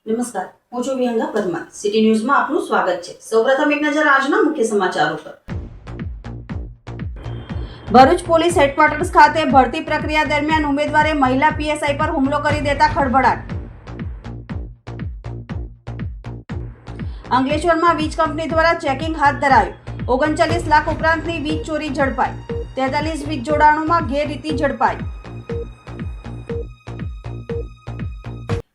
નમસ્કાર, હું છું વિહંગા પરમાર. સિટી ન્યૂઝમાં આપનું સ્વાગત છે. સૌપ્રથમ એક નજર આજના મુખ્ય સમાચારો પર. ભરૂચ પોલીસ હેડક્વાર્ટર્સ ખાતે ભરતી પ્રક્રિયા દરમિયાન ઉમેદવારે મહિલા પીએસઆઈ પર હુમલો કરી દેતા ખળભળાટ. અંકલેશ્વરમાં વીજ કંપની દ્વારા ચેકિંગ હાથ ધરાયું. 39 લાખ ઉપરાંતની વીજ ચોરી ઝડપાઈ. 43 વીજ જોડાણોમાં ગેરરીતિ ઝડપાઈ.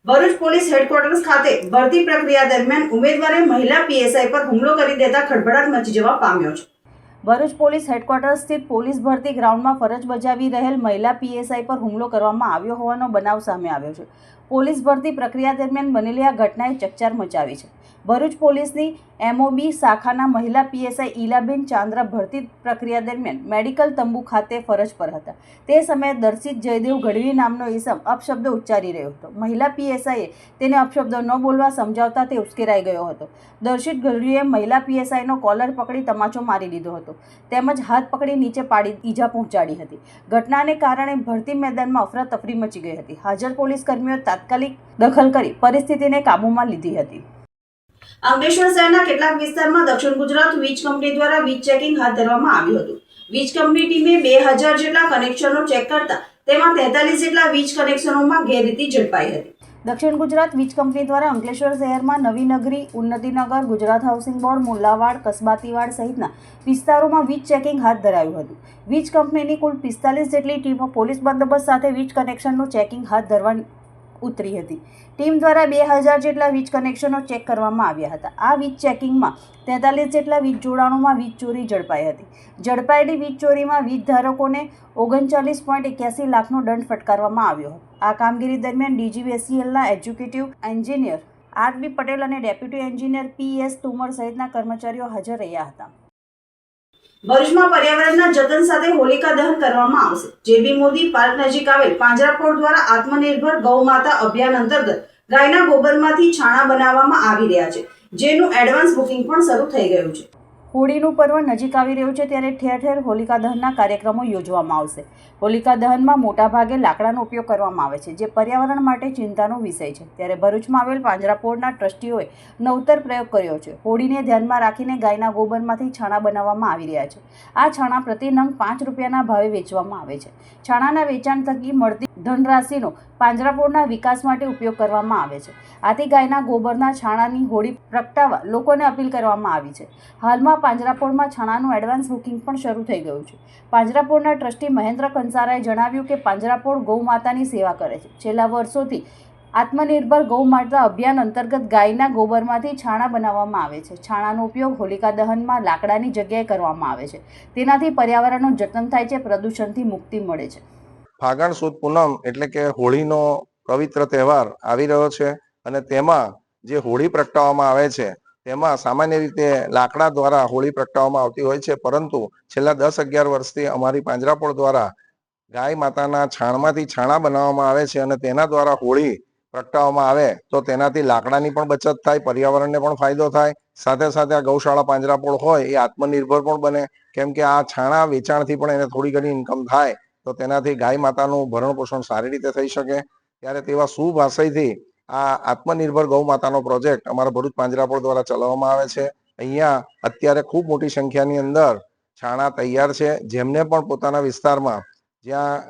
ભરૂચ પોલીસ હેડક્વાર્ટર્સ ખાતે ભરતી પ્રક્રિયા દરમિયાન ઉમેદવારે મહિલા પીએસઆઈ પર હુમલો કરી દેતા ખળભળાટ મચી જવા પામ્યો છે. ભરૂચ પોલીસ હેડક્વાર્ટર્સ સ્થિત પોલીસ ભરતી ગ્રાઉન્ડમાં ફરજ બજાવી રહેલ મહિલા પીએસઆઈ પર હુમલો કરવામાં આવ્યો હોવાનો બનાવ સામે આવ્યો છે. પોલીસ ભરતી પ્રક્રિયા દરમિયાન બનેલી આ ઘટનાએ ચકચાર મચાવી છે. ભરૂચ પોલીસની એમઓબી શાખાના મહિલા પીએસઆઈ ઈલાબેન ચાંદ્રા ભરતી પ્રક્રિયા દરમિયાન મેડિકલ તંબુ ખાતે ફરજ પર હતા. તે સમયે દર્શિત જયદેવ ગઢવી નામનો ઈસમ અપશબ્દ ઉચ્ચારી રહ્યો હતો. મહિલા પીએસઆઈએ તેને અપશબ્દો ન બોલવા સમજાવતા તે ઉશ્કેરાઈ ગયો હતો. દર્શિત ગઢવીએ મહિલા પીએસઆઈનો કોલર પકડી તમાચો મારી દીધો હતો તેમજ હાથ પકડી નીચે પાડી ઈજા પહોંચાડી હતી. ઘટનાને કારણે ભરતી મેદાનમાં અફરાતફરી મચી ગઈ હતી. હાજર પોલીસ કર્મીઓ તાત્કાલિક દખલ કરી પરિસ્થિતિને કાબૂમાં લીધી હતી. અંકલેશ્વર શહેરના કેટલાક વિસ્તારમાં દક્ષિણ ગુજરાત વીજ કંપની દ્વારા વીજ ચેકિંગ હાથ ધરવામાં આવ્યું હતું. વીજ કંપની ટીમે 2000 જેટલા કનેક્શનો ચેક કરતા તેમાં 43 જેટલા વીજ કનેક્શનોમાં ગેરરીતિ ઝડપાઈ હતી. દક્ષિણ ગુજરાત વીજ કંપની દ્વારા અંકલેશ્વર શહેરમાં નવી નગરી, ઉન્નતિનગર, ગુજરાત હાઉસિંગ બોર્ડ, મુલ્લાવાડ, કસબાતીવાડ સહિતના વિસ્તારોમાં વીજ ચેકિંગ હાથ ધરાયું હતું. વીજ કંપનીની કુલ 45 જેટલી ટીમો પોલીસ બંદોબસ્ત સાથે વીજ કનેક્શનનું ચેકિંગ હાથ ધરવા ઉતરી હતી. ટીમ દ્વારા 2000 જેટલા વીજ કનેક્શનો ચેક કરવામાં આવ્યા હતા. આ વીજ ચેકિંગમાં 43 જેટલા વીજ જોડાણોમાં વીજ ચોરી ઝડપાઈ હતી. ઝડપાયેલી વીજ ચોરીમાં વીજ ધારકોને 39.81 લાખનો દંડ ફટકારવામાં આવ્યો હતો. આ કામગીરી દરમિયાન ડીજીવીસીએલના એક્ઝિક્યુટિવ એન્જિનિયર આર.બી. પટેલ અને ડેપ્યુટી એન્જિનિયર પી.એસ. તોમર સહિતના કર્મચારીઓ હાજર રહ્યા હતા. ભરૂચમાં પર્યાવરણના જતન સાથે હોલિકા દહન કરવામાં આવશે. જે.બી. મોદી પાર્ક નજીક આવેલ પાંજરાપોળ દ્વારા આત્મનિર્ભર ગૌમાતા અભિયાન અંતર્ગત ગાયના ગોબરમાંથી છાણા બનાવવામાં આવી રહ્યા છે, જેનું એડવાન્સ બુકિંગ પણ શરૂ થઈ ગયું છે. હોળીનું પર્વ નજીક આવી રહ્યું છે ત્યારે ઠેર ઠેર હોલિકા દહનના કાર્યક્રમો યોજવામાં આવશે. હોલિકા દહનમાં મોટાભાગે લાકડાનો ઉપયોગ કરવામાં આવે છે, જે પર્યાવરણ માટે ચિંતાનો વિષય છે. ત્યારે ભરૂચમાં આવેલ પાંજરાપોળના ટ્રસ્ટીઓએ નવતર પ્રયોગ કર્યો છે. હોળીને ધ્યાનમાં રાખીને ગાયના ગોબરમાંથી છાણા બનાવવામાં આવી રહ્યા છે. આ છાણા પ્રતિ નંગ 5 રૂપિયાના ભાવે વેચવામાં આવે છે. છાણાના વેચાણ થકી મળતી ધનરાશિનો પાંજરાપોળના વિકાસ માટે ઉપયોગ કરવામાં આવે છે. આથી ગાયના ગોબરના છાણાની હોળી પ્રગટાવવા લોકોને અપીલ કરવામાં આવી છે. હાલમાં પાંજરાપોળમાં છાણાનું એડવાન્સ બુકિંગ પણ શરૂ થઈ ગયું છે. પાંજરાપોળના ટ્રસ્ટી મહેન્દ્ર કંસારાએ જણાવ્યું કે પાંજરાપોળ ગૌ માતાની સેવા કરે છે. છેલ્લા વર્ષોથી આત્મનિર્ભર ગૌ માતા અભિયાન અંતર્ગત ગાયના ગોબરમાંથી છાણા બનાવવામાં આવે છે. છાણાનો ઉપયોગ હોલિકા દહનમાં લાકડાની જગ્યાએ કરવામાં આવે છે. તેનાથી પર્યાવરણનું જતન થાય છે, પ્રદૂષણથી મુક્તિ મળે છે. ફાગણ સુદ પૂનમ એટલે કે હોળીનો પવિત્ર તહેવાર આવી રહ્યો છે અને તેમાં જે હોળી પ્રગટાવવામાં આવે છે તેમાં સામાન્ય રીતે લાકડા દ્વારા હોળી પ્રગટાવવામાં આવતી હોય છે, પરંતુ છેલ્લા 10-11 વર્ષથી અમારી પાંજરાપોળ દ્વારા ગાય માતાના છાણમાંથી છાણા બનાવવામાં આવે છે અને તેના દ્વારા હોળી પ્રગટાવવામાં આવે તો તેનાથી લાકડાની પણ બચત થાય, પર્યાવરણને પણ ફાયદો થાય, સાથે સાથે આ ગૌશાળા પાંજરાપોળ હોય એ આત્મનિર્ભર પણ બને, કેમ કે આ છાણા વેચાણથી પણ એને થોડી ઘણી ઇન્કમ થાય તો તેનાથી ગાય માતાનું ભરણ પોષણ સારી રીતે થઈ શકે. ત્યારે તેવા શુભ આશયથી આ આત્મનિર્ભર ગૌ માતાનો પ્રોજેક્ટ અમારા ભરૂચ પાંજરાપોળ દ્વારા ચલાવવામાં આવે છે. અહીંયા અત્યારે ખૂબ મોટી સંખ્યાની અંદર છાણા તૈયાર છે. જેમને પણ પોતાના વિસ્તારમાં જ્યાં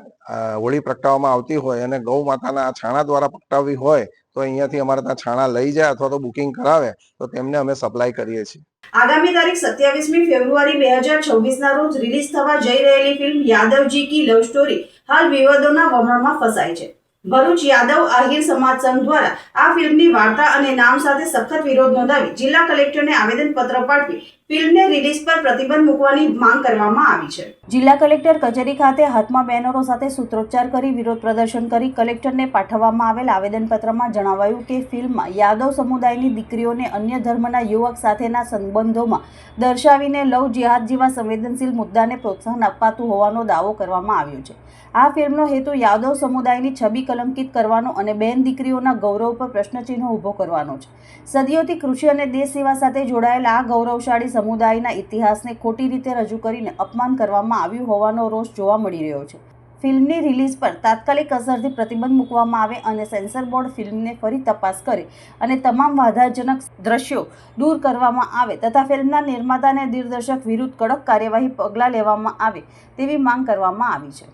હોળી પ્રગટાવવામાં આવતી હોય અને ગૌ માતાના આ છાણા દ્વારા પ્રગટાવવી હોય તો અહીંયાથી અમારે ત્યાં છાણા લઈ જાય અથવા તો બુકિંગ કરાવે તો તેમને અમે સપ્લાય કરીએ છીએ. આગામી તારીખ 27મી ફેબ્રુઆરી 2026ના રોજ રિલીઝ થવા જઈ રહેલી ફિલ્મ યાદવજી કી લવ સ્ટોરી હાલ વિવાદોના વમળમાં ફસાઈ છે. ભરૂચ યાદવ આહિર સમાજ સંઘ દ્વારા આ ફિલ્મની વાર્તા અને નામ સાથે સખત વિરોધ નોંધાવી જિલ્લા કલેક્ટરને આવેદનપત્ર પાઠવી ફિલ્મને રિલીઝ પર પ્રતિબંધ મૂકવાની માંગ કરવામાં આવી છે. જિલ્લા કલેક્ટર કચેરી ખાતે હાથમાં બેનરો સાથે સૂત્રોચ્ચાર કરી વિરોધ પ્રદર્શન કરી કલેક્ટરને પાઠવવામાં આવેલ આવેદનપત્રમાં જણાવાયું કે ફિલ્મમાં યાદવ સમુદાયની દીકરીઓને અન્ય ધર્મના યુવક સાથેના સંબંધોમાં દર્શાવીને લવ જિહાદ જેવા સંવેદનશીલ મુદ્દાને પ્રોત્સાહન અપાતું હોવાનો દાવો કરવામાં આવ્યો છે. આ ફિલ્મનો હેતુ યાદવ સમુદાયની છબી કલંકિત કરવાનો અને બહેન દીકરીઓના ગૌરવ પર પ્રશ્નચિહ્ન ઊભો કરવાનો છે. સદીઓથી કૃષિ અને દેશ સેવા સાથે જોડાયેલા આ ગૌરવશાળી સમુદાયના ઇતિહાસને ખોટી રીતે રજૂ કરીને અપમાન કરવામાં આવ્યું હોવાનો રોષ જોવા મળી રહ્યો છે. ફિલ્મની રિલીઝ પર તાત્કાલિક અસરથી પ્રતિબંધ મૂકવામાં આવે અને સેન્સર બોર્ડ ફિલ્મને ફરી તપાસ કરે અને તમામ બાધાજનક દ્રશ્યો દૂર કરવામાં આવે તથા ફિલ્મના નિર્માતા અને દિગ્દર્શક વિરુદ્ધ કડક કાર્યવાહી પગલાં લેવામાં આવે તેવી માંગ કરવામાં આવી છે।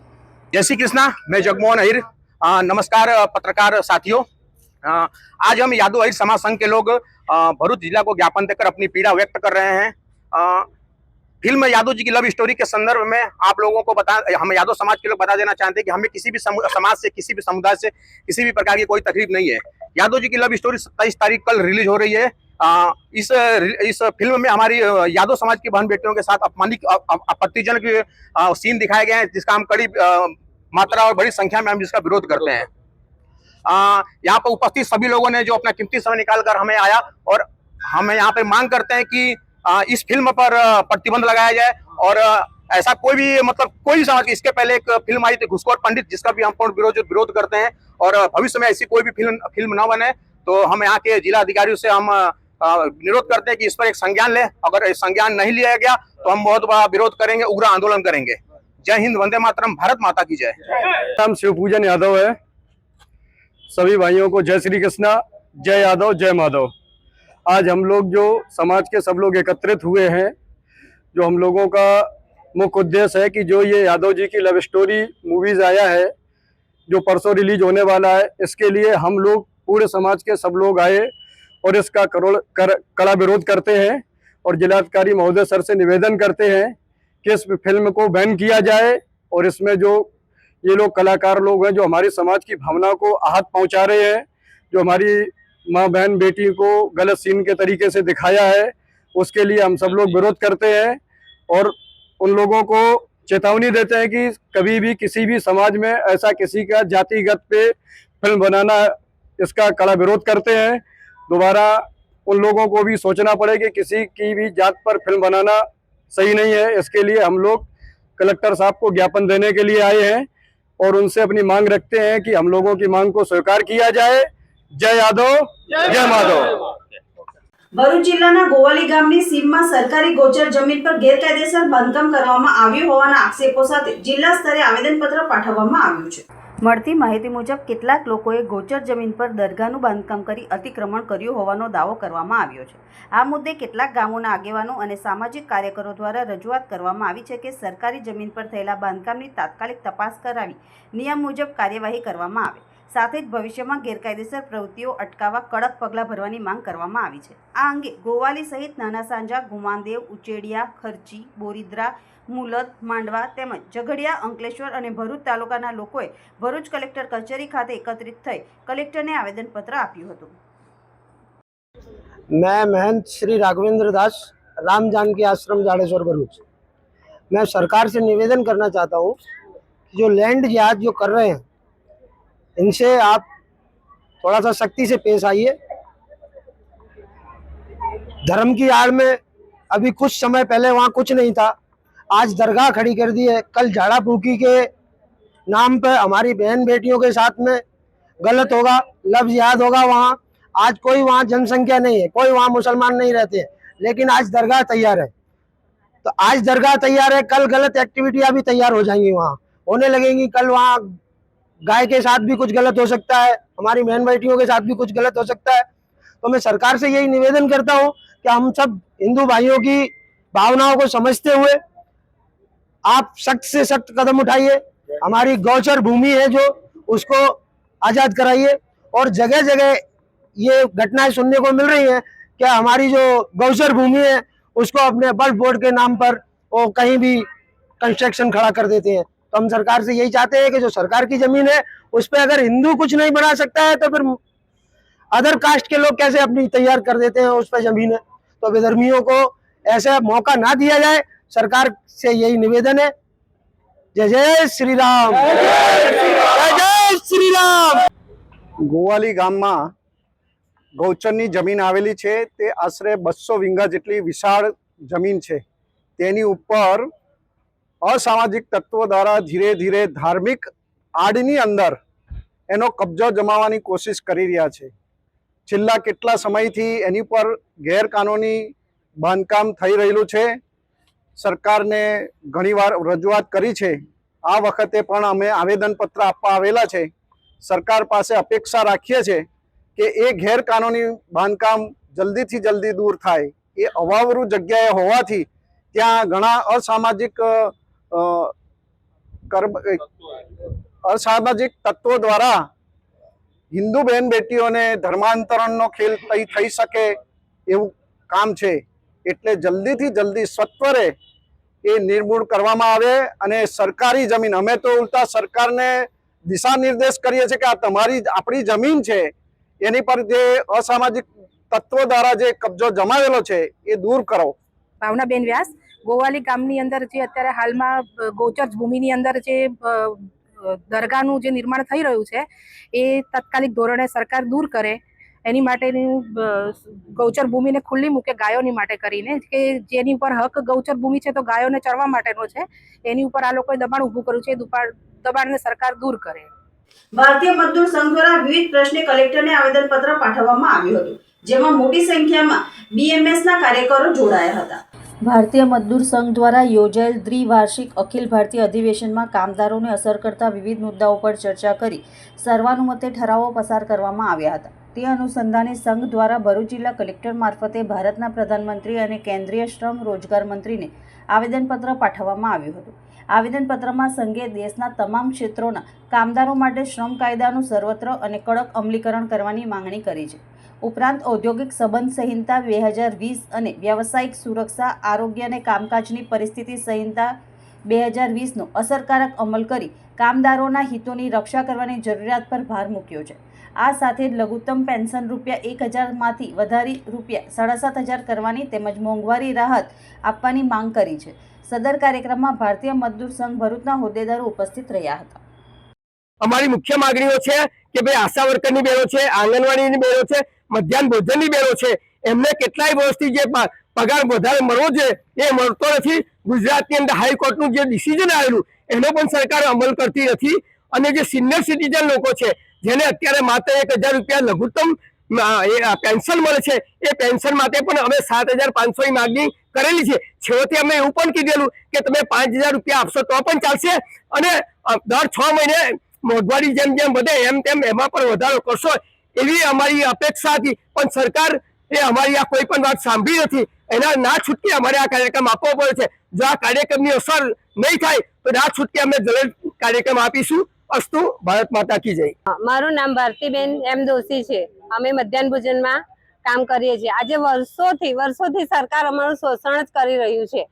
जय श्री कृष्णा, मैं जगमोहन अहिर। नमस्कार पत्रकार साथियों। आज हम यादव अहिर समाज संघ के लोग भरूच जिला को ज्ञापन देकर अपनी पीड़ा व्यक्त कर रहे हैं। फिल्म यादव जी की लव स्टोरी के संदर्भ में आप लोगों को हम यादव समाज के लोग बता देना चाहते हैं कि हमें किसी भी समाज से, किसी भी समुदाय से, किसी भी प्रकार की कोई तकलीफ नहीं है। यादव जी की लव स्टोरी 27 तारीख कल रिलीज हो रही है। इस फिल्म में हमारी यादव समाज की बहन बेटियों के साथ आपत्तिजनक सीन दिखाए गए हैं, जिसका हम कड़ी मात्रा और बड़ी संख्या में हम जिसका विरोध करते हैं। यहाँ पर उपस्थित सभी लोगों ने जो अपना कीमती समय निकालकर हमें आया और हम यहाँ पे मांग करते हैं कि इस फिल्म पर प्रतिबंध लगाया जाए और ऐसा कोई भी कोई समाज, इसके पहले एक फिल्म आई थी घुसखोर पंडित, जिसका भी हम पूर्ण विरोध करते हैं और भविष्य में ऐसी कोई भी फिल्म न बने तो हम यहाँ के जिला अधिकारियों से हम निरोध करते हैं कि इस पर एक संज्ञान ले। अगर संज्ञान नहीं लिया गया तो हम बहुत बड़ा विरोध करेंगे, उग्र आंदोलन करेंगे। जय हिंद, वंदे मातरम, भारत माता की जय। नाम शिवपूजन यादव है। सभी भाइयों को जय श्री कृष्णा, जय यादव, जय माधव। आज हम लोग जो समाज के सब लोग एकत्रित हुए हैं, जो हम लोगों का मुख्य उद्देश्य है कि जो ये यादव जी की लव स्टोरी मूवीज आया है जो परसों रिलीज होने वाला है, इसके लिए हम लोग पूरे समाज के सब लोग आए और इसका कड़ा विरोध करते हैं और जिलाधिकारी महोदय सर से निवेदन करते हैं कि इस फिल्म को बैन किया जाए और इसमें जो ये लोग कलाकार लोग हैं जो हमारी समाज की भावना को आहत पहुंचा रहे हैं, जो हमारी माँ बहन बेटी को गलत सीन के तरीके से दिखाया है, उसके लिए हम सब लोग विरोध करते हैं और उन लोगों को चेतावनी देते हैं कि कभी भी किसी भी समाज में ऐसा किसी का जातिगत पे फिल्म बनाना, इसका कड़ा विरोध करते हैं। दोबारा उन लोगों को भी सोचना पड़े कि किसी की भी जात पर फिल्म बनाना सही नहीं है। इसके लिए हम लोग कलेक्टर साहब को ज्ञापन देने के लिए आए हैं और उनसे अपनी मांग रखते हैं कि हम लोगों की मांग को स्वीकार किया जाए। जय यादव, जय माधव। ભરૂચ જિલ્લાના ગોવાલી ગામની સીમમાં સરકારી ગોચર જમીન પર ગેરકાયદેસર બાંધકામ કરવામાં આવ્યું હોવાના આક્ષેપો સાથે જિલ્લા સ્તરે આવેદનપત્ર પાઠવવામાં આવ્યું છે। મળતી માહિતી મુજબ કેટલાક લોકોએ ગોચર જમીન પર દરગાહનું બાંધકામ કરી અતિક્રમણ કર્યું હોવાનો દાવો કરવામાં આવ્યો છે। આ મુદ્દે કેટલાક ગામોના આગેવાનો અને સામાજિક કાર્યકરો દ્વારા રજૂઆત કરવામાં આવી છે કે સરકારી જમીન પર થયેલા બાંધકામની તાત્કાલિક તપાસ કરાવી નિયમ મુજબ કાર્યવાહી કરવામાં આવે, સાથે જ ભવિષ્યમાં ગેરકાયદેસર પ્રવૃત્તિઓ અટકાવવા કડક પગલાં ભરવાની માંગ કરવામાં આવી છે। આ અંગે ગોવાલી સહિત નાના સાંજા, ગુમાનદેવ, ઉચેડિયા, ખર્ચી, બોરીદ્રા, મુલદ, માંડવા તેમજ ઝઘડિયા, અંકલેશ્વર અને ભરૂચ તાલુકાના લોકોએ ભરૂચ કલેક્ટર કચેરી ખાતે એકત્રિત થઈ કલેક્ટરને આવેદનપત્ર આપ્યું હતું। मैं महंत श्री राघवेंद्र दास, राम जानकी आश्रम जाड़ेश्वर भरूच। मैं सरकार से निवेदन करना चाहता हूँ कि जो लैंड जिहाद जो कर रहे हैं, इनसे आप थोड़ा सा सख्ती से पेश आइए। धर्म की आड़ में अभी कुछ समय पहले वहाँ कुछ नहीं था, आज दरगाह खड़ी कर दी है। कल झाड़ा फूकी के नाम पर हमारी बहन बेटियों के साथ में गलत होगा, लव जिहाद होगा। वहाँ आज कोई वहाँ जनसंख्या नहीं है, कोई वहाँ मुसलमान नहीं रहते हैं, लेकिन आज दरगाह तैयार है। तो आज दरगाह तैयार है, कल गलत एक्टिविटियाँ भी तैयार हो जाएंगी, वहाँ होने लगेंगी। कल वहाँ गाय के साथ भी कुछ गलत हो सकता है, हमारी बहन बेटियों के साथ भी कुछ गलत हो सकता है। तो मैं सरकार से यही निवेदन करता हूँ कि हम सब हिंदू भाइयों की भावनाओं को समझते हुए आप सख्त से सख्त कदम उठाइए। हमारी गौचर भूमि है जो उसको आज़ाद कराइए। और जगह जगह ये घटनाएं सुनने को मिल रही हैं कि हमारी जो गौचर भूमि है उसको अपने वक्फ बोर्ड के नाम पर वो कहीं भी कंस्ट्रक्शन खड़ा कर देते हैं। तो हम सरकार से यही चाहते हैं कि जो सरकार की जमीन है उस पर अगर हिंदू कुछ नहीं बना सकता है तो फिर अदर कास्ट के लोग कैसे अपनी तैयार कर देते हैं उस पर जमीन है। तो विधर्मियों को ऐसा मौका ना दिया जाए, सरकार से यही निवेदन है। जय जय श्री राम, जय जय श्री राम। ગોવાલી ગામમાં ગૌચરની જમીન આવેલી છે તે આશરે 200 વીંગા જેટલી વિશાળ જમીન છે। તેની ઉપર અસામાજિક તત્વો દ્વારા ધીરે ધીરે ધાર્મિક આડની અંદર એનો કબજો જમાવવાની કોશિશ કરી રહ્યા છે। છેલ્લા કેટલા સમયથી એની પર ગેરકાનૂની બાંધકામ થઈ રહેલું છે। સરકારને ઘણીવાર રજૂઆત કરી છે, આ વખતે પણ અમે આવેદનપત્ર આપવા આવેલા છે. સરકાર પાસે અપેક્ષા રાખીએ છીએ કે એ ગેરકાનૂની બાંધકામ જલ્દીથી જલ્દી દૂર થાય. એ અવાવરૂ જગ્યાએ હોવાથી ત્યાં ઘણા અસામાજિક તત્વો દ્વારા હિન્દુ બહેન બેટીઓને ધર્માંતરણનો ખેલ થઈ શકે એવું કામ છે. એટલે જલ્દીથી જલ્દી સત્વરે એ નિર્મૂળ કરવામાં આવે અને સરકારી જમીન, અમે તો ઉલટા સરકારને દિશા નિર્દેશ કરીએ છીએ કે આ આપણી જમીન છે, એની પર જે અસામાજિક તત્વો દ્વારા જે કબજો જમાવેલો છે એ દૂર કરો. ભાવનાબેન વ્યાસ, ગોવાલી ગામની અંદર જે અત્યારે હાલમાં ગૌચર ભૂમિની અંદર જે દરગાહનું જે નિર્માણ થઈ રહ્યું છે એ તાત્કાલિક ધોરણે સરકાર દૂર કરે, એની માટેની ગૌચર ભૂમિને ખુલ્લી મૂકે ગાયોની માટે કરીને, કે જેની ઉપર હક ગૌચર ભૂમિ છે તો ગાયોને ચરવા માટેનો છે, એની ઉપર આ લોકોએ દબાણ ઊભું કર્યું છે. દબાણને સરકાર દૂર કરે. ભારતીય મજદૂર સંઘ દ્વારા વિવિધ પ્રશ્ને કલેક્ટરને આવેદનપત્ર પાઠવવામાં આવ્યું હતું, જેમાં મોટી સંખ્યામાં બીએમએસના કાર્યકરો જોડાયા હતા. ભારતીય મજદૂર સંઘ દ્વારા યોજાયેલ દ્વિવાર્ષિક અખિલ ભારતીય અધિવેશનમાં કામદારોને અસર કરતા વિવિધ મુદ્દાઓ પર ચર્ચા કરી સર્વાનુમતે ઠરાવો પસાર કરવામાં આવ્યા હતા. તે અનુસંધાને સંઘ દ્વારા ભરૂચ જિલ્લા કલેક્ટર મારફતે ભારતના પ્રધાનમંત્રી અને કેન્દ્રીય શ્રમ રોજગાર મંત્રીને આવેદનપત્ર પાઠવવામાં આવ્યું હતું. આવેદનપત્રમાં સંઘે દેશના તમામ ક્ષેત્રોના કામદારો માટે શ્રમ કાયદાનું સર્વત્ર અને કડક અમલીકરણ કરવાની માંગણી કરી છે. ઉપરાંત ઔદ્યોગિક સંબંધ સંહિતા 2020 અને વ્યાવસાયિક સુરક્ષા, આરોગ્ય અને કામકાજની પરિસ્થિતિ સંહિતા 2020નો અસરકારક અમલ કરી કામદારોના હિતોની રક્ષા કરવાની જરૂરિયાત પર ભાર મૂક્યો છે. આ સાથે જ લઘુત્તમ પેન્શન ₹1000 માંથી વધારી ₹7,500 કરવાની તેમજ મોંઘવારી રાહત આપવાની માંગ કરી છે. સદર કાર્યક્રમમાં ભારતીય મજદૂર સંઘ ભરૂચના હોદ્દેદારો ઉપસ્થિત રહ્યા હતા. અમારી મુખ્ય માંગણીઓ છે કે ભાઈ આશા વર્કરની બહેનો છે, આંગણવાડીની બહેનો છે, મધ્યાહન ભોજનની બહેનો છે, એમને કેટલાય વર્ષથી જે પગાર વધારે મળવો જોઈએ એ મળતો નથી. ગુજરાતની અંદર હાઈકોર્ટનું જે ડિસિઝન આવેલું એનો પણ સરકાર અમલ કરતી નથી. અને જે સિનિયર સિટીઝન લોકો છે જેને અત્યારે માત્ર ₹1000 લઘુત્તમ પેન્શન મળે છે એ પેન્શન માટે પણ અમે 7500 માગણી કરેલી છે. છેવટે અમે એવું પણ કીધેલું કે તમે ₹5000 આપશો તો પણ ચાલશે અને દર 6 મહિને મોંઘવારી જેમ જેમ વધે એમ તેમ એમાં પણ વધારો કરશો એવી અમારી અપેક્ષા હતી. પણ સરકાર એ અમારી આ કોઈ પણ વાત સાંભળી નથી. એના ના છૂટકે અમારે આ કાર્યક્રમ આપવો પડે છે. જો આ કાર્યક્રમની અસર નહીં થાય તો ના છૂટકે અમે જલદ કાર્યક્રમ આપીશું. અસ્તુ, ભારત માતા કી જય. મારું નામ ભારતીબેન એમ દોશી છે. અમે મધ્યાહન ભોજનમાં કામ કરીએ છીએ. આજે વર્ષોથી સરકાર અમારું શોષણ જ કરી રહ્યું છે.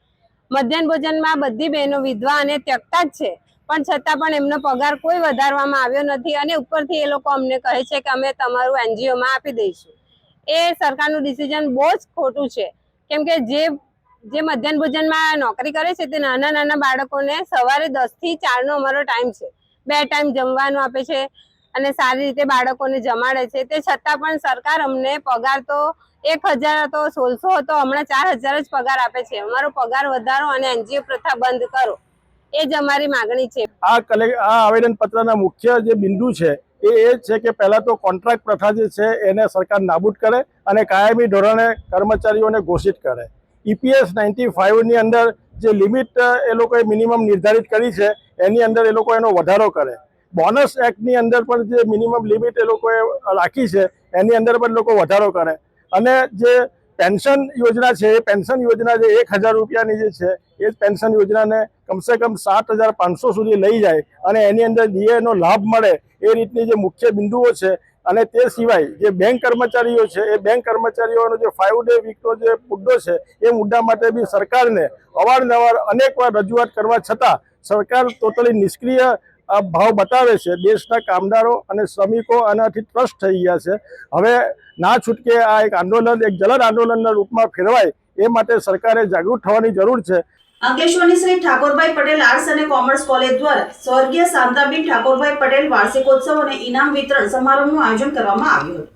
મધ્યાહન ભોજનમાં બધી બહેનો વિધવા અને ત્યક્તા જ છે, પણ છતાં પણ એમનો પગાર કોઈ વધારવામાં આવ્યો નથી અને ઉપરથી એ લોકો અમને કહે છે કે અમે તમારું એનજીઓમાં આપી દઈશું. એ સરકારનું ડિસિઝન બહુ જ ખોટું છે. કેમ કે જે મધ્યાહન ભોજનમાં નોકરી કરે છે તે નાના બાળકોને સવારે 10 થી 4 નો અમારો ટાઈમ છે. 2 ટાઈમ જમવાનું આપે છે અને સારી રીતે બાળકોને જમાડે છે. તે છતાં પણ સરકાર અમને પગાર તો 1000 હતો, 1600 હતો, હમણાં 4000 જ પગાર આપે છે. અમારો પગાર વધારો અને એનજીઓ પ્રથા બંધ કરો, એ જ અમારી માંગણી છે. આ આવેદન પત્રના મુખ્ય જે બિંદુ છે એ છે કે પહેલા તો કોન્ટ્રાક્ટ પ્રથા જે છે એને સરકાર નાબૂદ કરે અને કાયમી ધોરણે કર્મચારીઓને ઘોષિત કરે. EPS 95 ની અંદર જે લિમિટ એ લોકોએ મિનિમમ નિર્ધારિત કરી છે એની અંદર એ લોકો એનો વધારો કરે. બોનસ એક્ટની અંદર પણ જે મિનિમમ લિમિટ એ લોકોએ રાખી છે એની અંદર પણ લોકો વધારો કરે. અને જે પેન્શન યોજના છે એ પેન્શન યોજના જે ₹1000 જે છે એ પેન્શન યોજનાને કમસે કમ 7500 સુધી લઈ જાય અને એની અંદર ડીએનો લાભ મળે એ રીતની જે મુખ્ય બિંદુઓ છે. અને તે સિવાય જે બેંક કર્મચારીઓ છે એ બેંક કર્મચારીઓનો જે 5 ડે વીકનો જે મુદ્દો છે એ મુદ્દા માટે બી સરકારને અવારનવાર અનેકવાર રજૂઆત કરવા છતાં સરકાર ટોટલી નિષ્ક્રિય ભાવ બતાવે છે. દેશના કામદારો અને શ્રમિકો આનાથી ત્રસ્ત થઈ ગયા છે. હવે ના છૂટકે આ એક આંદોલન, એક જલદ આંદોલનના રૂપમાં ફેરવાય એ માટે સરકારે જાગૃત થવાની જરૂર છે. અંકલેશ્વરની શ્રી ઠાકોરભાઈ પટેલ આર્ટ્સ અને કોમર્સ કોલેજ દ્વારા સ્વર્ગીય શાંતાબેન ઠાકોરભાઈ પટેલ વાર્ષિકોત્સવ અને ઇનામ વિતરણ સમારોહનું આયોજન કરવામાં આવ્યું હતું.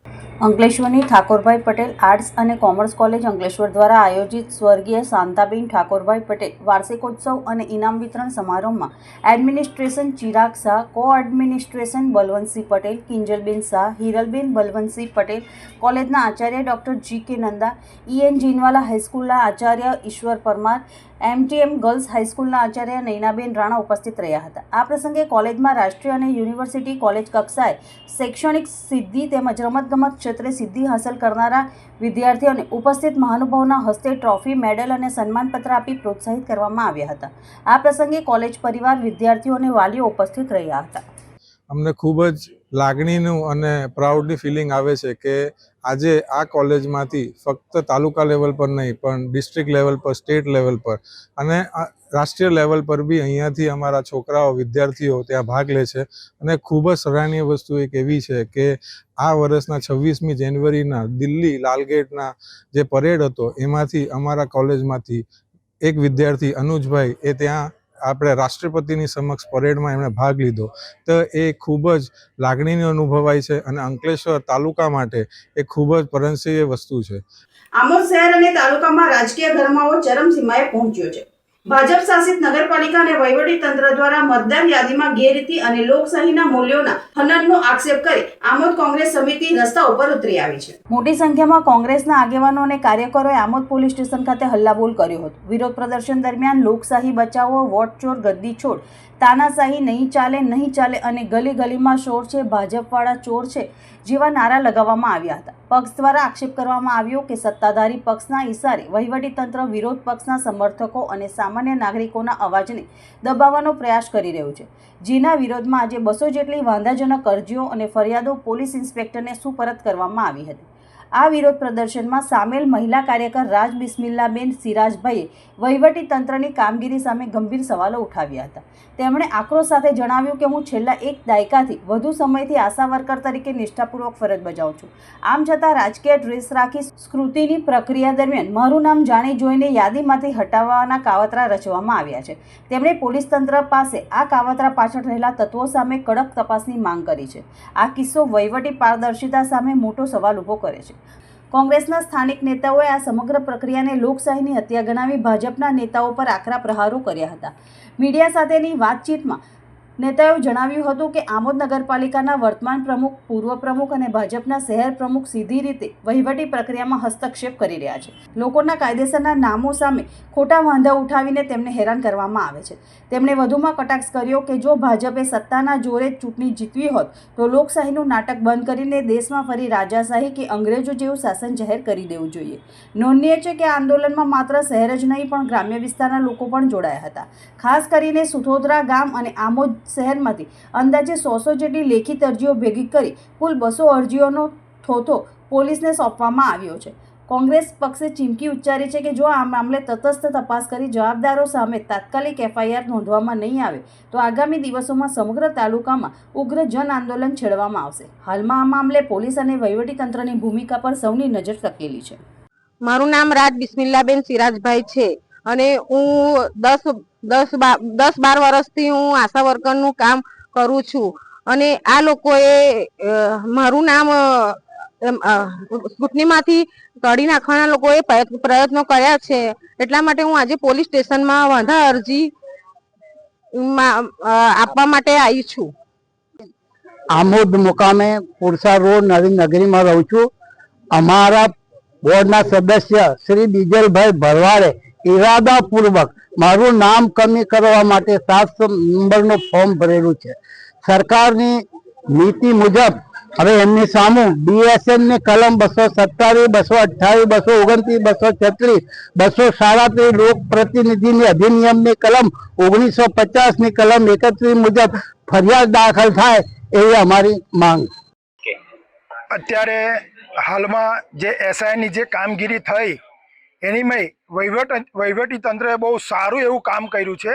અંકલેશ્વરની ઠાકોરભાઈ પટેલ આર્ટ્સ અને કોમર્સ કોલેજ અંકલેશ્વર દ્વારા આયોજિત સ્વર્ગીય શાંતાબેન ઠાકોરભાઈ પટેલ વાર્ષિકોત્સવ અને ઇનામ વિતરણ સમારોહમાં એડમિનિસ્ટ્રેશન ચિરાગ શાહ, કો એડમિનિસ્ટ્રેશન બલવંતસિંહ પટેલ, કિંજલબેન શાહ, હિરલબેન બલવંતસિંહ પટેલ, કોલેજના Acharya doctor G.K. Nanda, EN Jinwala હાઈસ્કૂલના Acharya ઈશ્વર પરમાર, MTM ગર્લ્સ હાઈસ્કૂલના આચાર્ય નૈનાબેન રાણા ઉપસ્થિત રહ્યા હતા. આ પ્રસંગે કોલેજમાં રાષ્ટ્રીય અને યુનિવર્સિટી કોલેજ કક્ષાએ શૈક્ષણિક સિદ્ધિ તેમજ રમતગમત ક્ષેત્રે સિદ્ધિ હાંસલ કરનારા વિદ્યાર્થીઓને ઉપસ્થિત મહાનુભાવોના હસ્તે ટ્રોફી, મેડલ અને સન્માનપત્ર આપી પ્રોત્સાહિત કરવામાં આવ્યા હતા. આ પ્રસંગે કોલેજ પરિવાર, વિદ્યાર્થીઓ અને વાલીઓ ઉપસ્થિત રહ્યા હતા. અમને ખૂબ જ લાગણીનું અને પ્રાઉડની ફિલિંગ આવે છે કે આજે આ કોલેજમાંથી ફક્ત તાલુકા લેવલ પર નહીં પણ ડિસ્ટ્રિક્ટ લેવલ પર, સ્ટેટ લેવલ પર અને રાષ્ટ્રીય લેવલ પર બી અહીંયાથી અમારા છોકરાઓ, વિદ્યાર્થીઓ ત્યાં ભાગ લે છે. અને ખૂબ જ સરાહનીય વસ્તુ એક એવી છે કે આ વર્ષના 26મી જાન્યુઆરીના દિલ્હી લાલગેટના જે પરેડ હતો એમાંથી અમારા કોલેજમાંથી એક વિદ્યાર્થી અનુજભાઈ એ ત્યાં આપણે રાષ્ટ્રપતિની સમક્ષ પરેડમાં એમણે ભાગ લીધો. તો એ ખૂબ જ લાગણીનો અનુભવાય છે અને અંકલેશ્વર તાલુકા માટે એ ખૂબ જ પ્રશંસનીય વસ્તુ છે. આમોદ શહેર અને તાલુકામાં રાજકીય ગરમાવો ચરમસીમાએ પહોંચ્યો છે. ભાજપ શાસિત નગરપાલિકા અને વહીવટી તંત્ર દ્વારા મતદાર યાદીમાં ગેરરીતિ અને લોકશાહીના મૂલ્યોના હનનનો આક્ષેપ કરી આમોદ કોંગ્રેસ સમિતિ રસ્તા ઉપર ઉતરી આવી છે. મોટી સંખ્યામાં કોંગ્રેસના આગેવાનો અને કાર્યકરોએ આમોદ પોલીસ સ્ટેશન ખાતે હલ્લાબોલ કર્યો હતો. વિરોધ પ્રદર્શન દરમિયાન લોકશાહી બચાવો, વોટ ચોર, ગદ્દી છોડ, તાનાશાહી નહીં ચાલે અને ગલી ગલીમાં શોર છે, ભાજપવાળા ચોર છે જેવા નારા લગાવવામાં આવ્યા હતા. પક્ષ દ્વારા આક્ષેપ કરવામાં આવ્યો કે સત્તાધારી પક્ષના ઇશારે વહીવટી તંત્ર વિરોધ પક્ષના સમર્થકો અને સામાન્ય નાગરિકોના અવાજને દબાવવાનો પ્રયાસ કરી રહ્યું છે, જેના વિરોધમાં આજે 200 જેટલી વાંધાજનક અરજીઓ અને ફરિયાદો પોલીસ ઇન્સ્પેક્ટરને સુપરત કરવામાં આવી હતી. આ વિરોધ પ્રદર્શનમાં સામેલ મહિલા કાર્યકર રાજ બિસ્મિલ્લાબેન સિરાજભાઈએ વહીવટી તંત્રની કામગીરી સામે ગંભીર સવાલો ઉઠાવ્યા હતા. તેમણે આક્રોશ સાથે જણાવ્યું કે હું છેલ્લા 1 દાયકાથી વધુ સમયથી આશા વર્કર તરીકે નિષ્ઠાપૂર્વક ફરજ બજાવું છું. આમ છતાં રાજકીય ડ્રેસ રાખી સ્ક્રુટિની પ્રક્રિયા દરમિયાન મારું નામ જાણી જોઈને યાદીમાંથી હટાવવાના કાવતરા રચવામાં આવ્યા છે. તેમણે પોલીસ તંત્ર પાસે આ કાવતરા પાછળ રહેલા તત્વો સામે કડક તપાસની માંગ કરી છે. આ કિસ્સો વહીવટી પારદર્શિતા સામે મોટો સવાલ ઊભો કરે છે. કોંગ્રેસના સ્થાનિક નેતાઓએ આ સમગ્ર પ્રક્રિયાને લોકશાહીની હત્યા ગણાવી ભાજપના નેતાઓ પર આકરા પ્રહારો કર્યા હતા. મીડિયા સાથેની વાતચીતમાં નેતાઓએ જણાવ્યું હતું કે આમોદ નગરપાલિકાના વર્તમાન પ્રમુખ, પૂર્વ પ્રમુખ અને ભાજપના શહેર પ્રમુખ સીધી રીતે વહીવટી પ્રક્રિયામાં હસ્તક્ષેપ કરી રહ્યા છે. લોકોના કાયદેસરના નામો સામે ખોટા વાંધા ઉઠાવીને તેમને હેરાન કરવામાં આવે છે. તેમણે વધુમાં કટાક્ષ કર્યો કે જો ભાજપે સત્તાના જોરે ચૂંટણી જીતવી હોત તો લોકશાહીનું નાટક બંધ કરીને દેશમાં ફરી રાજાશાહી કે અંગ્રેજો જેવું શાસન જાહેર કરી દેવું જોઈએ. નોંધનીય છે કે આ આંદોલનમાં માત્ર શહેર જ નહીં પણ ગ્રામ્ય વિસ્તારના લોકો પણ જોડાયા હતા. ખાસ કરીને સુથોદરા ગામ અને આમોદ શહેરમાંથી અંદાજે 100 જેટલી લેખિત અરજીઓ ભેગી કરી કુલ 200 અરજીઓનો થોથો પોલીસને સોંપવામાં આવ્યો છે. કોંગ્રેસ પક્ષે ચીમકી ઉચ્ચારી છે કે જો આ મામલે તટસ્થ તપાસ કરી જવાબદારો સામે તાત્કાલિક FIR નોંધવામાં નહીં આવે તો આગામી દિવસોમાં સમગ્ર તાલુકામાં ઉગ્ર જન આંદોલન છેડવામાં આવશે. હાલમાં આ મામલે પોલીસ અને વહીવટીતંત્રની ભૂમિકા પર સૌની નજર ટકેલી છે. મારું નામ રાજ બિસ્મિલ્લાબેન સિરાજભાઈ છે અને હું 10-12 વર્ષથી હું આશા વર્કરનું કામ કરું છું અને આ લોકોએ મારું નામ સ્કૂટનીમાંથી કાઢી નાખવાના લોકોએ પ્રયત્નો કર્યા છે. એટલા માટે હું આજે પોલીસ સ્ટેશનમાં વાંધા અરજી આપવા માટે આવી છું. આમોદ મુકામે પુરસા રોડ નવીન નગરીમાં રહું છું. અમારા બોર્ડના સદસ્ય શ્રી બીજલભાઈ ભરવાડે ઈરાદાપૂર્વક મારું નામ કમી કરવા માટે 700 નંબરનું ફોર્મ ભરેલું છે. સરકારની નીતિ મુજબ હવે એમની સામે BSN ની કલમ 227, 228, 229, 236, 237 લોક પ્રતિનિધિની અધિનિયમની કલમ 1950 ની કલમ 31 મુજબ ફરિયાદ દાખલ થાય એવી અમારી માંગ. અત્યારે હાલમાં જે SIની જે કામગીરી થઈ એનીમાં વહીવટી તંત્રએ બહુ સારું એવું કામ કર્યું છે.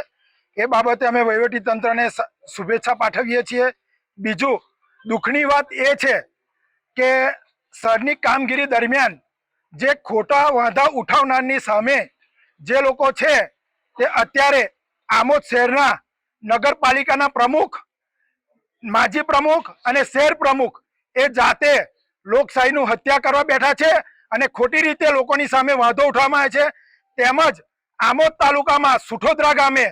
એ બાબતે અમે વહીવટી તંત્રને શુભેચ્છા પાઠવીએ છીએ. બીજું દુઃખની વાત એ છે કે સરની કામગીરી દરમિયાન જે ખોટા વાંધા ઉઠાવનારની સામે જે લોકો છે તે અત્યારે આમોદ શહેરના નગરપાલિકાના પ્રમુખ, માજી પ્રમુખ અને શહેર પ્રમુખ એ જાતે લોકશાહીનું હત્યા કરવા બેઠા છે અને ખોટી રીતે લોકોની સામે વાંધો ઉઠાવવામાં આવે છે. તેમજ આમોદ તાલુકામાં સુઠોદરા ગામે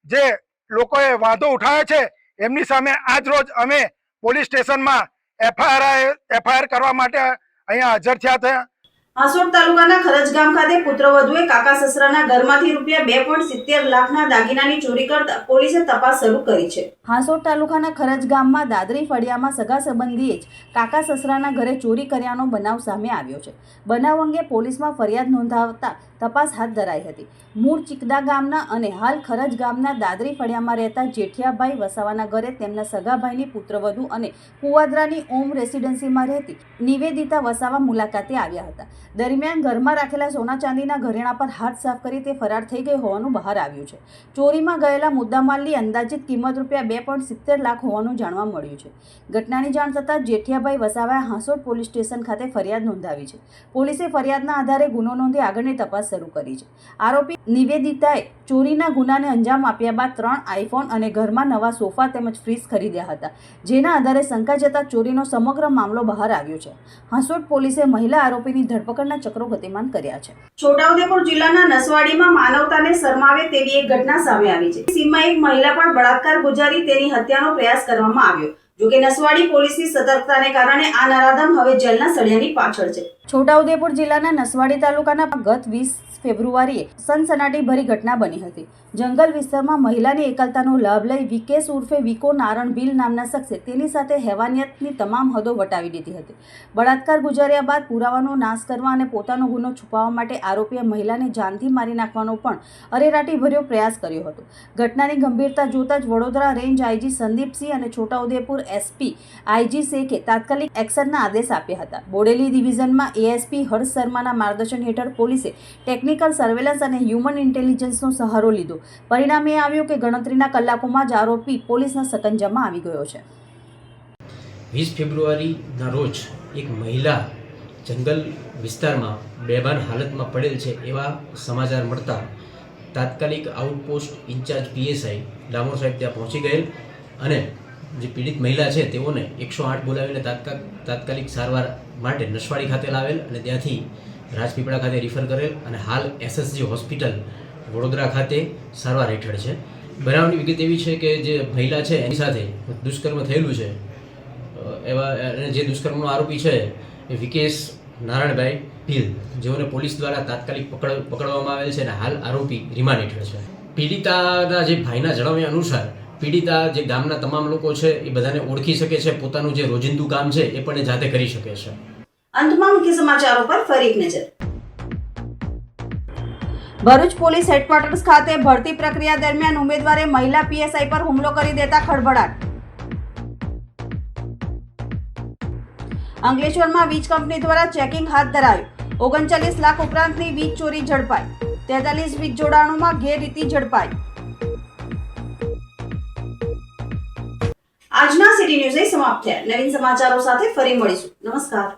જે લોકોએ વાંધો ઉઠાવ્યો છે એમની સામે આજ રોજ અમે પોલીસ સ્ટેશનમાં FIR કરવા માટે અહીંયા હાજર થયા હતા. હાંસોડ તાલુકાના ખરજ ગામ ખાતે પુત્રવધુએ કાકા સસરાના ઘરમાંથી રૂપિયા 2.70 લાખના દાગીનાની ચોરી કરતા પોલીસે તપાસ શરૂ કરી છે. હાંસોડ તાલુકાના ખરજ ગામમાં દાદરી ફળિયામાં સગા સંબંધીએ જ કાકા સસરાના ઘરે ચોરી કર્યાનો બનાવ સામે આવ્યો છે. બનાવ અંગે પોલીસમાં ફરિયાદ નોંધાવતા તપાસ હાથ ધરાઈ હતી. મૂળ ચિકદા ગામના અને હાલ ખરજ ગામના દાદરી ફળિયામાં રહેતા જેઠિયાભાઈ વસાવાના ઘરે તેમના સગાભાઈની પુત્રવધુ અને કુવાદરાની ઓમ રેસિડેન્સીમાં રહેતી નિવેદિતા વસાવા મુલાકાતે આવ્યા હતા. દરમિયાન ઘરમાં રાખેલા સોના ચાંદીના ઘરેણા પર હાથ સાફ કરી તે ફરાર થઈ ગઈ હોવાનું બહાર આવ્યું છે. ચોરીમાં ગયેલા મુદ્દામાલની અંદાજિત કિંમત રૂપિયા 2.70 લાખ હોવાનું જાણવા મળ્યું છે. ઘટનાની જાણ થતાં જેઠિયાભાઈ વસાવાએ હાંસોડ પોલીસ સ્ટેશન ખાતે ફરિયાદ નોંધાવી છે. પોલીસે ફરિયાદના આધારે ગુનો નોંધી આગળની તપાસ શરૂ કરી છે. આરોપી નિવેદિતાએ ચોરીના ગુનાને અંજામ આપ્યા બાદ 3 આઈફોન અને ઘરમાં નવા સોફા તેમજ ફ્રીજ ખરીદ્યા હતા, જેના આધારે શંકા જતા ચોરીનો સમગ્ર મામલો બહાર આવ્યો છે. હાંસોડ પોલીસે મહિલા આરોપીની ધરપકડના ચક્રો ગતિમાન કર્યા છે. છોટાઉદેપુર જિલ્લાના નસવાડીમાં માનવતાને શરમાવે તેવી એક ઘટના સામે આવી છે. સીમમાં એક મહિલા પર બળાત્કાર ગુજારી તેની હત્યાનો પ્રયાસ કરવામાં આવ્યો. જોકે નસવાડી પોલીસની સતર્કતાને કારણે આ નરાધમ હવે જેલના સળિયાની પાછળ છે. છોટાઉદેપુર જિલ્લાના નસવાડી તાલુકાના ગત 20 ફેબ્રુઆરીએ સનસનાટીભરી ઘટના બની હતી. જંગલ વિસ્તારમાં મહિલાની એકલતાનો લાભ લઈ વિકેશ ઉર્ફે વિકો નારણ ભીલ નામના શખ્સે તેની સાથે હેવાનિયતની તમામ હદો વટાવી દીધી હતી. બળાત્કાર ગુજાર્યા બાદ પુરાવાનો નાશ કરવા અને પોતાનો ગુનો છુપાવવા માટે આરોપીએ મહિલાને જાનથી મારી નાખવાનો પણ અરેરાટીભર્યો પ્રયાસ કર્યો હતો. ઘટનાની ગંભીરતા જોતા જ વડોદરા રેન્જ આઈજી સંદીપસિંહ અને છોટાઉદેપુર એસપી આઈજી શેખે તાત્કાલિક એક્શનના આદેશ આપ્યા હતા. બોડેલી ડિવિઝનમાં એએસપી હર્ષ શર્માના માર્ગદર્શન હેઠળ પોલીસે ટેકનિકલ સર્વેલન્સ અને હ્યુમન ઇન્ટેલિજન્સનો સહારો લીધો. પરિણામે આવ્યું કે ગણતરીના કલાકોમાં જ આરોપી પોલીસના સકંજામાં આવી ગયો છે. 20 ફેબ્રુઆરીના રોજ એક મહિલા જંગલ વિસ્તારમાં બેભાન હાલતમાં પડેલ છે એવા સમાચાર મળતા તાત્કાલિક આઉટપોસ્ટ ઇન્ચાર્જ પીએસઆઈ ડામોર સાહેબ ત્યાં પહોંચી ગયેલ અને જે પીડિત મહિલા છે તેઓને 108 બોલાવીને તાત્કાલિક સારવાર માટે નસવાડી ખાતે લાવેલ અને ત્યાંથી રાજપીપળા ખાતે રિફર કરેલ અને હાલ એસએસજી હોસ્પિટલ વડોદરા ખાતે સારવાર હેઠળ છે. બનાવની વિગત એવી છે કે જે મહિલા છે એની સાથે દુષ્કર્મ થયેલું છે એવા જે દુષ્કર્મનો આરોપી છે એ વિકેશ નારાયણભાઈ ભીલ, જેઓને પોલીસ દ્વારા તાત્કાલિક પકડવામાં આવેલ છે અને હાલ આરોપી રિમાન્ડ હેઠળ છે. પીડિતાના જે ભાઈના જણાવ્યા અનુસાર પીડિતા જે ગામના તમામ લોકો છે એ બધાને ઓળખી શકે છે. પોતાનું જે રોજિંદુ કામ છે એ પણ એ જાતે કરી શકે છે. અંતમાં મુખ્ય સમાચારો પર ફરી એક નજર. ભરૂચ પોલીસ હેડક્વાર્ટર્સ ખાતે ભરતી પ્રક્રિયા દરમિયાન ઉમેદવારે મહિલા પીએસઆઈ પર હુમલો કરી દેતા ખળભળાટ. અંકલેશ્વરમાં વીજ કંપની દ્વારા ચેકિંગ હાથ ધરાયું. 39 લાખ ઉપરાંતની વીજ ચોરી ઝડપાઈ. 43 વીજ જોડાણોમાં ગેરરીતિ ઝડપાઈ. આજના સિટી ન્યૂઝ સમાપ્ત થયા. નવીન સમાચારો સાથે ફરી મળીશું. નમસ્કાર.